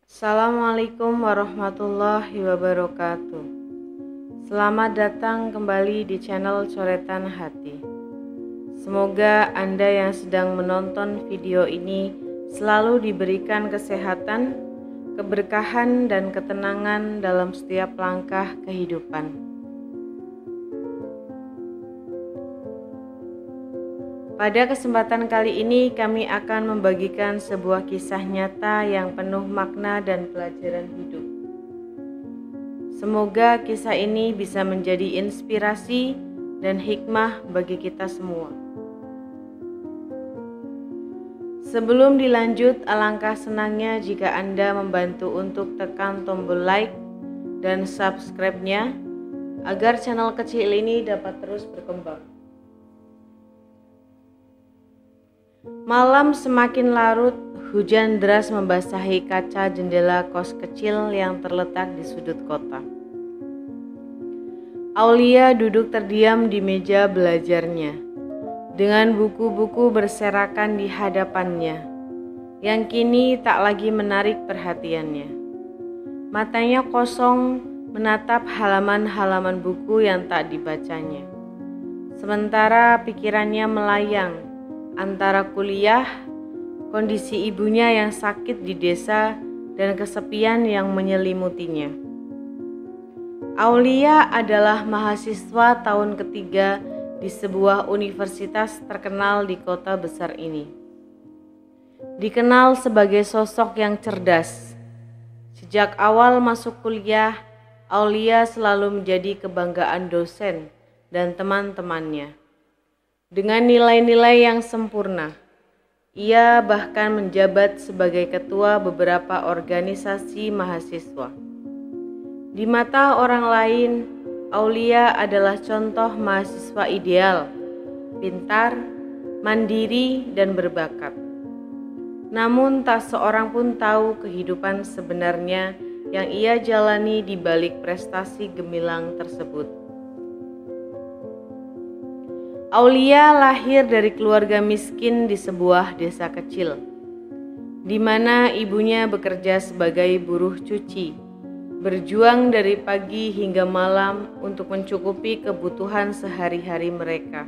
Assalamualaikum warahmatullahi wabarakatuh. Selamat datang kembali di channel Coretan Hati. Semoga Anda yang sedang menonton video ini selalu diberikan kesehatan, keberkahan, dan ketenangan dalam setiap langkah kehidupan. Pada kesempatan kali ini kami akan membagikan sebuah kisah nyata yang penuh makna dan pelajaran hidup. Semoga kisah ini bisa menjadi inspirasi dan hikmah bagi kita semua. Sebelum dilanjut, alangkah senangnya jika Anda membantu untuk tekan tombol like dan subscribe-nya agar channel kecil ini dapat terus berkembang. Malam semakin larut, hujan deras membasahi kaca jendela kos kecil yang terletak di sudut kota. Aulia duduk terdiam di meja belajarnya, dengan buku-buku berserakan di hadapannya, yang kini tak lagi menarik perhatiannya. Matanya kosong menatap halaman-halaman buku yang tak dibacanya. Sementara pikirannya melayang antara kuliah, kondisi ibunya yang sakit di desa, dan kesepian yang menyelimutinya. Aulia adalah mahasiswa tahun ketiga di sebuah universitas terkenal di kota besar ini. Dikenal sebagai sosok yang cerdas. Sejak awal masuk kuliah, Aulia selalu menjadi kebanggaan dosen dan teman-temannya. Dengan nilai-nilai yang sempurna, ia bahkan menjabat sebagai ketua beberapa organisasi mahasiswa. Di mata orang lain, Aulia adalah contoh mahasiswa ideal, pintar, mandiri, dan berbakat. Namun tak seorang pun tahu kehidupan sebenarnya yang ia jalani di balik prestasi gemilang tersebut. Aulia lahir dari keluarga miskin di sebuah desa kecil, di mana ibunya bekerja sebagai buruh cuci, berjuang dari pagi hingga malam untuk mencukupi kebutuhan sehari-hari mereka.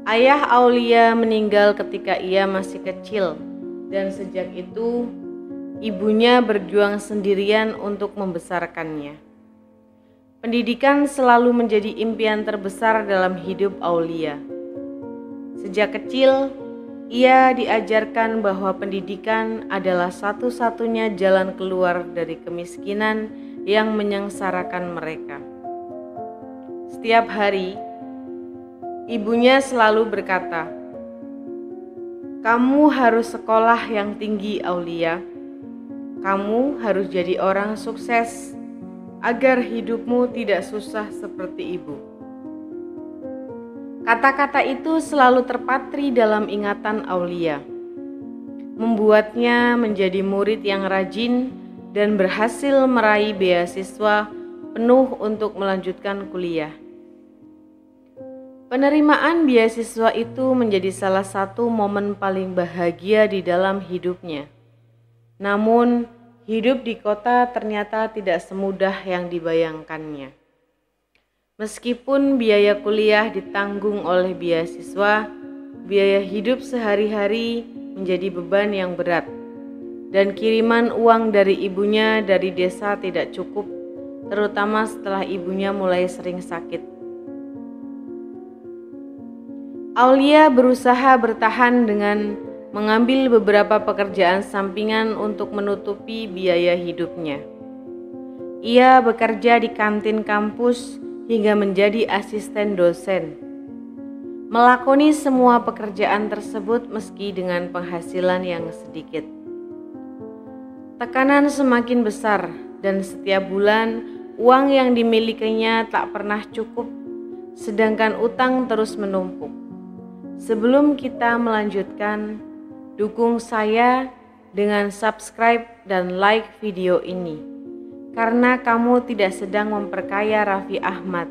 Ayah Aulia meninggal ketika ia masih kecil, dan sejak itu ibunya berjuang sendirian untuk membesarkannya. Pendidikan selalu menjadi impian terbesar dalam hidup Aulia. Sejak kecil, ia diajarkan bahwa pendidikan adalah satu-satunya jalan keluar dari kemiskinan yang menyengsarakan mereka. Setiap hari, ibunya selalu berkata, "Kamu harus sekolah yang tinggi, Aulia. Kamu harus jadi orang sukses agar hidupmu tidak susah seperti ibu." Kata-kata itu selalu terpatri dalam ingatan Aulia, membuatnya menjadi murid yang rajin dan berhasil meraih beasiswa penuh untuk melanjutkan kuliah. Penerimaan beasiswa itu menjadi salah satu momen paling bahagia di dalam hidupnya. Namun, hidup di kota ternyata tidak semudah yang dibayangkannya. Meskipun biaya kuliah ditanggung oleh beasiswa, biaya hidup sehari-hari menjadi beban yang berat, dan kiriman uang dari ibunya dari desa tidak cukup, terutama setelah ibunya mulai sering sakit. Aulia berusaha bertahan dengan mengambil beberapa pekerjaan sampingan untuk menutupi biaya hidupnya. Ia bekerja di kantin kampus hingga menjadi asisten dosen. Melakoni semua pekerjaan tersebut meski dengan penghasilan yang sedikit. Tekanan semakin besar dan setiap bulan uang yang dimilikinya tak pernah cukup, sedangkan utang terus menumpuk. Sebelum kita melanjutkan, dukung saya dengan subscribe dan like video ini, karena kamu tidak sedang memperkaya Raffi Ahmad,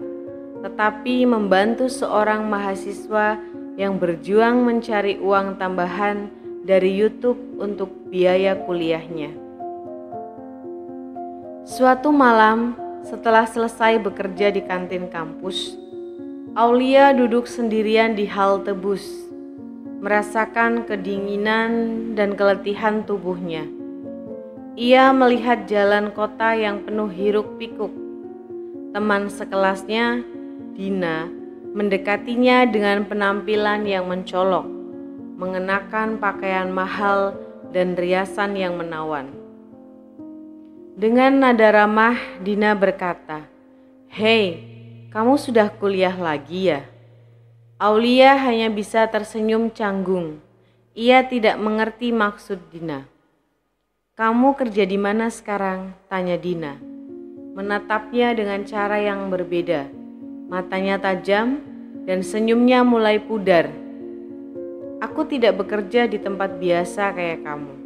tetapi membantu seorang mahasiswa yang berjuang mencari uang tambahan dari YouTube untuk biaya kuliahnya. Suatu malam, setelah selesai bekerja di kantin kampus, Aulia duduk sendirian di halte bus, merasakan kedinginan dan keletihan tubuhnya. Ia melihat jalan kota yang penuh hiruk-pikuk. Teman sekelasnya, Dina, mendekatinya dengan penampilan yang mencolok, mengenakan pakaian mahal dan riasan yang menawan. Dengan nada ramah, Dina berkata, "Hei, kamu sudah kuliah lagi ya?" Aulia hanya bisa tersenyum canggung. Ia tidak mengerti maksud Dina. "Kamu kerja di mana sekarang?" tanya Dina. Menatapnya dengan cara yang berbeda. Matanya tajam dan senyumnya mulai pudar. "Aku tidak bekerja di tempat biasa kayak kamu.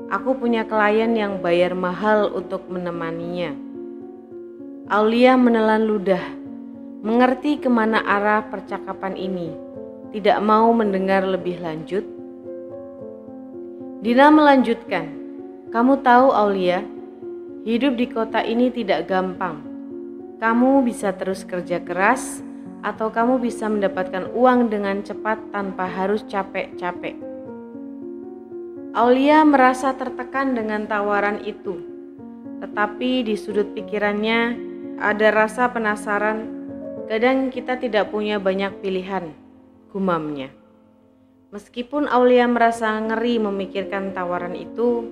Aku punya klien yang bayar mahal untuk menemaninya." Aulia menelan ludah, mengerti kemana arah percakapan ini, tidak mau mendengar lebih lanjut. Dina melanjutkan, "Kamu tahu Aulia, hidup di kota ini tidak gampang. Kamu bisa terus kerja keras, atau kamu bisa mendapatkan uang dengan cepat tanpa harus capek-capek." Aulia merasa tertekan dengan tawaran itu, tetapi di sudut pikirannya ada rasa penasaran. "Kadang kita tidak punya banyak pilihan," gumamnya. Meskipun Aulia merasa ngeri memikirkan tawaran itu,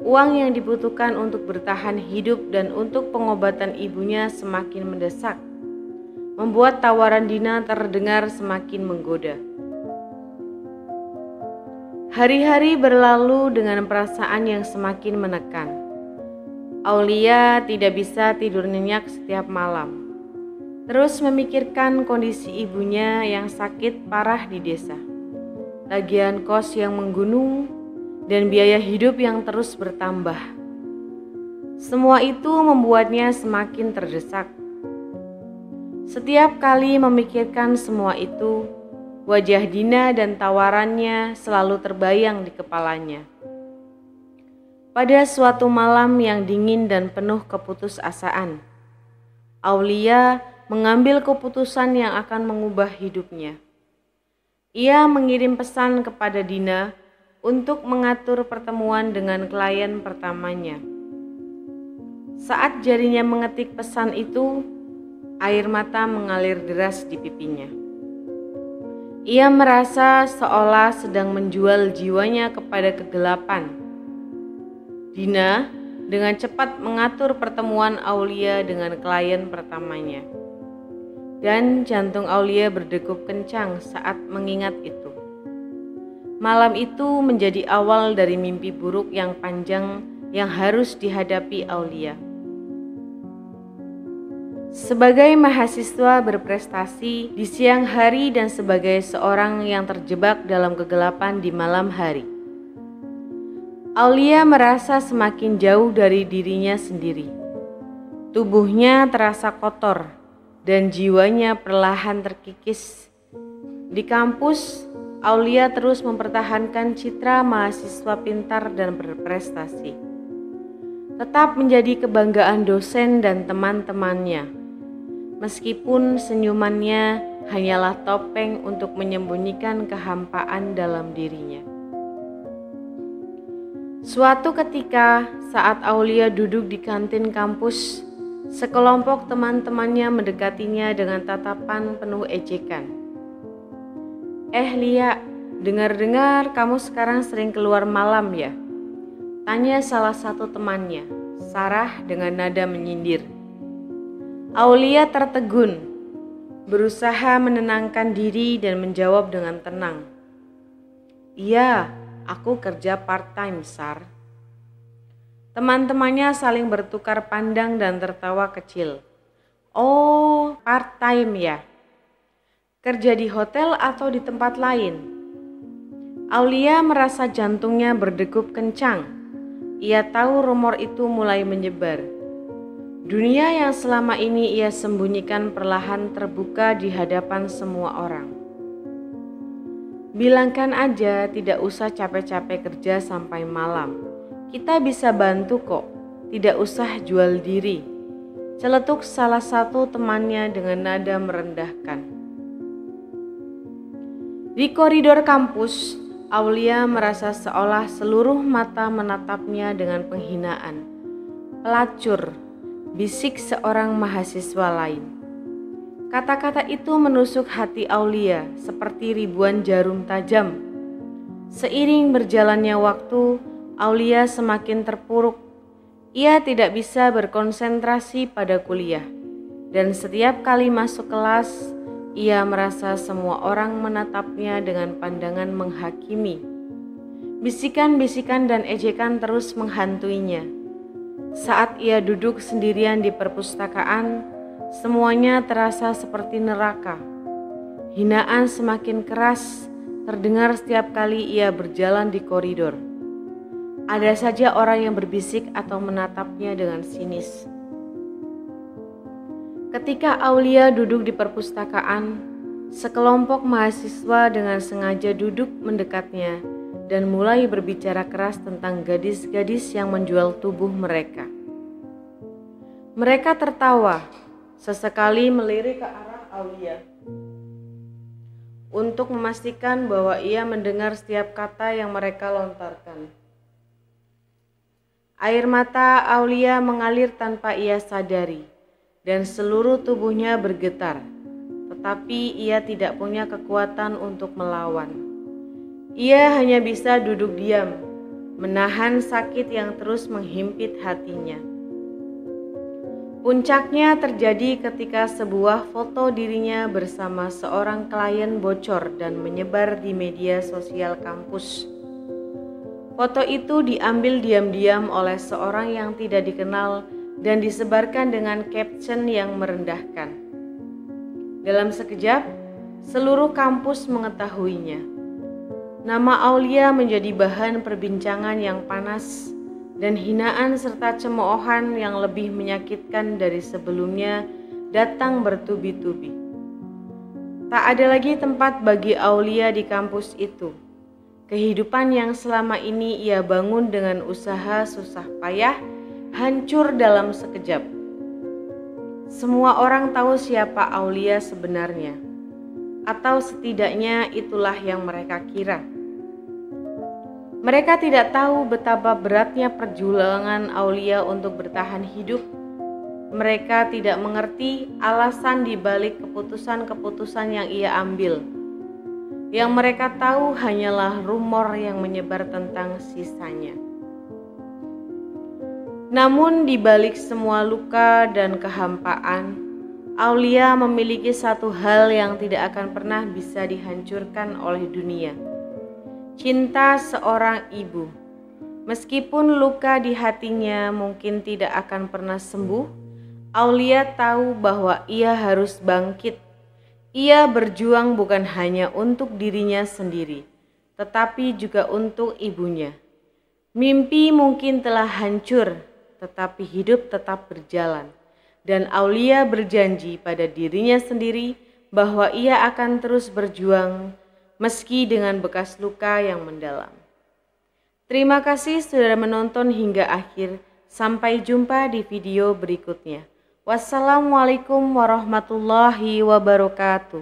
uang yang dibutuhkan untuk bertahan hidup dan untuk pengobatan ibunya semakin mendesak, membuat tawaran Dina terdengar semakin menggoda. Hari-hari berlalu dengan perasaan yang semakin menekan. Aulia tidak bisa tidur nyenyak setiap malam, terus memikirkan kondisi ibunya yang sakit parah di desa, tagihan kos yang menggunung, dan biaya hidup yang terus bertambah. Semua itu membuatnya semakin terdesak. Setiap kali memikirkan semua itu, wajah Dina dan tawarannya selalu terbayang di kepalanya. Pada suatu malam yang dingin dan penuh keputusasaan, Aulia mengambil keputusan yang akan mengubah hidupnya. Ia mengirim pesan kepada Dina untuk mengatur pertemuan dengan klien pertamanya. Saat jarinya mengetik pesan itu, air mata mengalir deras di pipinya. Ia merasa seolah sedang menjual jiwanya kepada kegelapan. Dina dengan cepat mengatur pertemuan Aulia dengan klien pertamanya. Dan jantung Aulia berdegup kencang saat mengingat itu. Malam itu menjadi awal dari mimpi buruk yang panjang yang harus dihadapi Aulia. Sebagai mahasiswa berprestasi di siang hari dan sebagai seorang yang terjebak dalam kegelapan di malam hari, Aulia merasa semakin jauh dari dirinya sendiri. Tubuhnya terasa kotor dan jiwanya perlahan terkikis. Di kampus, Aulia terus mempertahankan citra mahasiswa pintar dan berprestasi, tetap menjadi kebanggaan dosen dan teman-temannya. Meskipun senyumannya hanyalah topeng untuk menyembunyikan kehampaan dalam dirinya. Suatu ketika saat Aulia duduk di kantin kampus, sekelompok teman-temannya mendekatinya dengan tatapan penuh ejekan. "Lia, dengar-dengar kamu sekarang sering keluar malam ya?" tanya salah satu temannya, Sarah, dengan nada menyindir. Aulia tertegun, berusaha menenangkan diri dan menjawab dengan tenang. "Iya, aku kerja part-time, Sar." Teman-temannya saling bertukar pandang dan tertawa kecil. "Oh, part-time ya? Kerja di hotel atau di tempat lain?" Aulia merasa jantungnya berdegup kencang. Ia tahu rumor itu mulai menyebar. Dunia yang selama ini ia sembunyikan perlahan terbuka di hadapan semua orang. "Bilangkan aja tidak usah capek-capek kerja sampai malam. Kita bisa bantu kok," tidak usah jual diri, celetuk salah satu temannya dengan nada merendahkan. Di koridor kampus, Aulia merasa seolah seluruh mata menatapnya dengan penghinaan. Pelacur, bisik seorang mahasiswa lain. Kata-kata itu menusuk hati Aulia seperti ribuan jarum tajam. Seiring berjalannya waktu, Aulia semakin terpuruk. Ia tidak bisa berkonsentrasi pada kuliah, dan setiap kali masuk kelas, ia merasa semua orang menatapnya dengan pandangan menghakimi. Bisikan-bisikan dan ejekan terus menghantuinya. Saat ia duduk sendirian di perpustakaan, semuanya terasa seperti neraka. Hinaan semakin keras terdengar setiap kali ia berjalan di koridor. Ada saja orang yang berbisik atau menatapnya dengan sinis. Ketika Aulia duduk di perpustakaan, sekelompok mahasiswa dengan sengaja duduk mendekatnya dan mulai berbicara keras tentang gadis-gadis yang menjual tubuh mereka. Mereka tertawa, sesekali melirik ke arah Aulia untuk memastikan bahwa ia mendengar setiap kata yang mereka lontarkan. Air mata Aulia mengalir tanpa ia sadari, dan seluruh tubuhnya bergetar, tetapi ia tidak punya kekuatan untuk melawan. Ia hanya bisa duduk diam, menahan sakit yang terus menghimpit hatinya. Puncaknya terjadi ketika sebuah foto dirinya bersama seorang klien bocor dan menyebar di media sosial kampus. Foto itu diambil diam-diam oleh seorang yang tidak dikenal dan disebarkan dengan caption yang merendahkan. Dalam sekejap, seluruh kampus mengetahuinya. Nama Aulia menjadi bahan perbincangan yang panas, dan hinaan serta cemoohan yang lebih menyakitkan dari sebelumnya datang bertubi-tubi. Tak ada lagi tempat bagi Aulia di kampus itu. Kehidupan yang selama ini ia bangun dengan usaha susah payah hancur dalam sekejap. Semua orang tahu siapa Aulia sebenarnya, atau setidaknya itulah yang mereka kira. Mereka tidak tahu betapa beratnya perjuangan Aulia untuk bertahan hidup. Mereka tidak mengerti alasan di balik keputusan-keputusan yang ia ambil. Yang mereka tahu hanyalah rumor yang menyebar tentang sisanya. Namun di balik semua luka dan kehampaan, Aulia memiliki satu hal yang tidak akan pernah bisa dihancurkan oleh dunia. Cinta seorang ibu. Meskipun luka di hatinya mungkin tidak akan pernah sembuh, Aulia tahu bahwa ia harus bangkit. Ia berjuang bukan hanya untuk dirinya sendiri, tetapi juga untuk ibunya. Mimpi mungkin telah hancur, tetapi hidup tetap berjalan. Dan Aulia berjanji pada dirinya sendiri bahwa ia akan terus berjuang meski dengan bekas luka yang mendalam. Terima kasih sudah menonton hingga akhir. Sampai jumpa di video berikutnya. Wassalamualaikum warahmatullahi wabarakatuh.